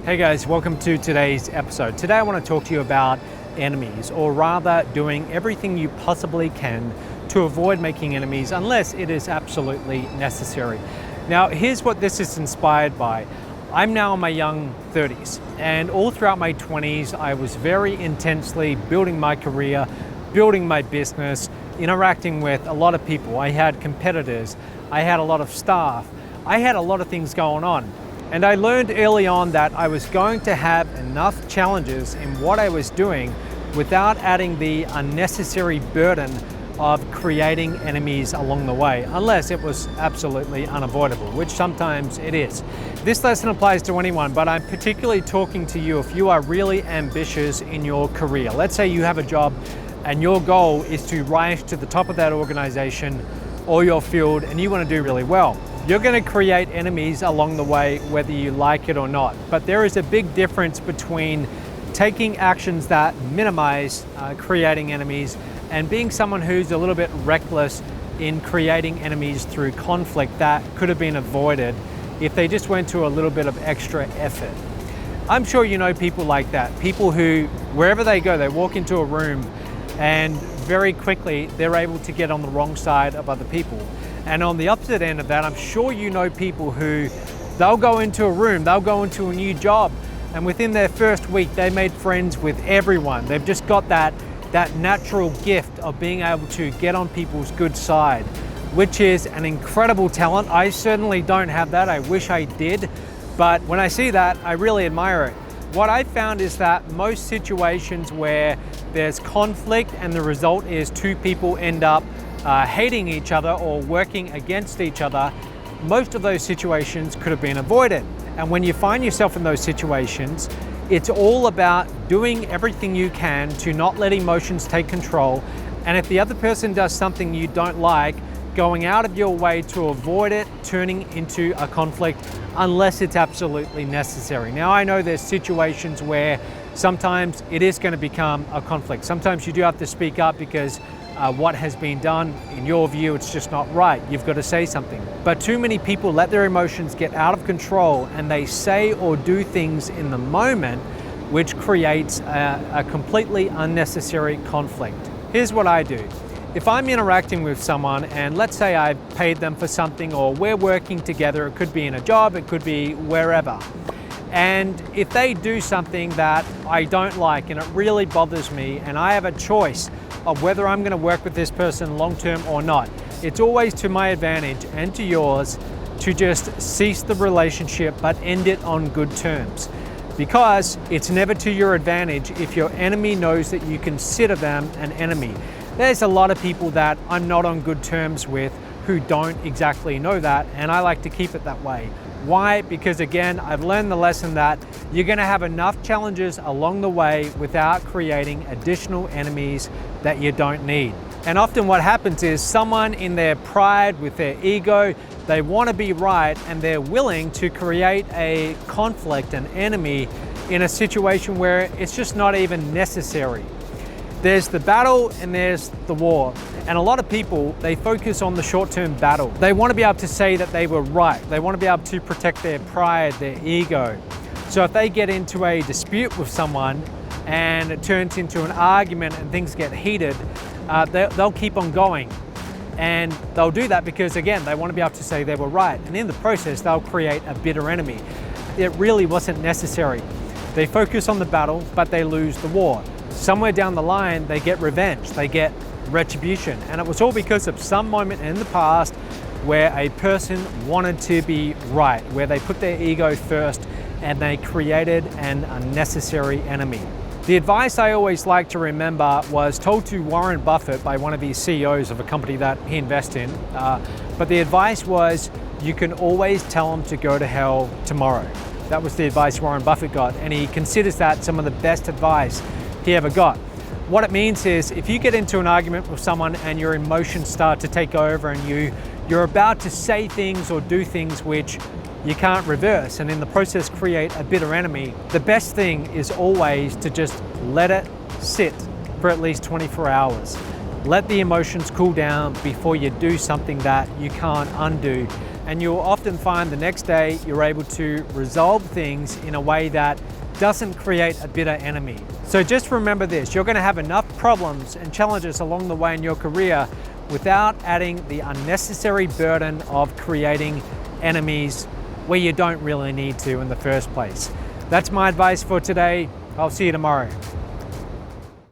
Hey guys, welcome to today's episode. Today I want to talk to you about enemies, or rather doing everything you possibly can to avoid making enemies unless it is absolutely necessary. Now here's what this is inspired by. I'm now in my young 30s, and all throughout my 20s I was very intensely building my career, building my business, interacting with a lot of people. I had competitors, I had a lot of staff, I had a lot of things going on. And I learned early on that I was going to have enough challenges in what I was doing without adding the unnecessary burden of creating enemies along the way, unless it was absolutely unavoidable, which sometimes it is. This lesson applies to anyone, but I'm particularly talking to you if you are really ambitious in your career. Let's say you have a job and your goal is to rise to the top of that organization or your field, and you want to do really well. You're going to create enemies along the way, whether you like it or not. But there is a big difference between taking actions that minimize creating enemies and being someone who's a little bit reckless in creating enemies through conflict that could have been avoided if they just went to a little bit of extra effort. I'm sure you know people like that. People who, wherever they go, they walk into a room and very quickly they're able to get on the wrong side of other people. And on the opposite end of that, I'm sure you know people who they'll go into a room, they'll go into a new job, and within their first week, they made friends with everyone. They've just got that natural gift of being able to get on people's good side, which is an incredible talent. I certainly don't have that. I wish I did. But when I see that, I really admire it. What I found is that most situations where there's conflict and the result is two people end up hating each other or working against each other, most of those situations could have been avoided. And when you find yourself in those situations, it's all about doing everything you can to not let emotions take control. And if the other person does something you don't like, going out of your way to avoid it turning into a conflict unless it's absolutely necessary. Now I know there's situations where sometimes it is going to become a conflict. Sometimes you do have to speak up because what has been done, in your view, it's just not right. You've got to say something. But too many people let their emotions get out of control and they say or do things in the moment which creates a completely unnecessary conflict. Here's what I do. If I'm interacting with someone and let's say I paid them for something or we're working together, it could be in a job, it could be wherever. And if they do something that I don't like and it really bothers me and I have a choice of whether I'm going to work with this person long term or not, it's always to my advantage and to yours to just cease the relationship but end it on good terms. Because it's never to your advantage if your enemy knows that you consider them an enemy. There's a lot of people that I'm not on good terms with who don't exactly know that, and I like to keep it that way. Why? Because again, I've learned the lesson that you're going to have enough challenges along the way without creating additional enemies that you don't need. And often what happens is someone in their pride, with their ego, they want to be right and they're willing to create a conflict, an enemy, in a situation where it's just not even necessary. There's the battle and there's the war. And a lot of people, they focus on the short-term battle. They want to be able to say that they were right. They want to be able to protect their pride, their ego. So if they get into a dispute with someone and it turns into an argument and things get heated, they'll keep on going. And they'll do that because, again, they want to be able to say they were right. And in the process, they'll create a bitter enemy. It really wasn't necessary. They focus on the battle, but they lose the war. Somewhere down the line, they get revenge, they get retribution. And it was all because of some moment in the past where a person wanted to be right, where they put their ego first and they created an unnecessary enemy. The advice I always like to remember was told to Warren Buffett by one of the CEOs of a company that he invests in. But the advice was, you can always tell them to go to hell tomorrow. That was the advice Warren Buffett got, and he considers that some of the best advice he ever got. What it means is if you get into an argument with someone and your emotions start to take over and you're about to say things or do things which you can't reverse and in the process create a bitter enemy, the best thing is always to just let it sit for at least 24 hours. Let the emotions cool down before you do something that you can't undo. and you'll often find the next day you're able to resolve things in a way that doesn't create a bitter enemy. So just remember this, you're going to have enough problems and challenges along the way in your career without adding the unnecessary burden of creating enemies where you don't really need to in the first place. That's my advice for today. I'll see you tomorrow.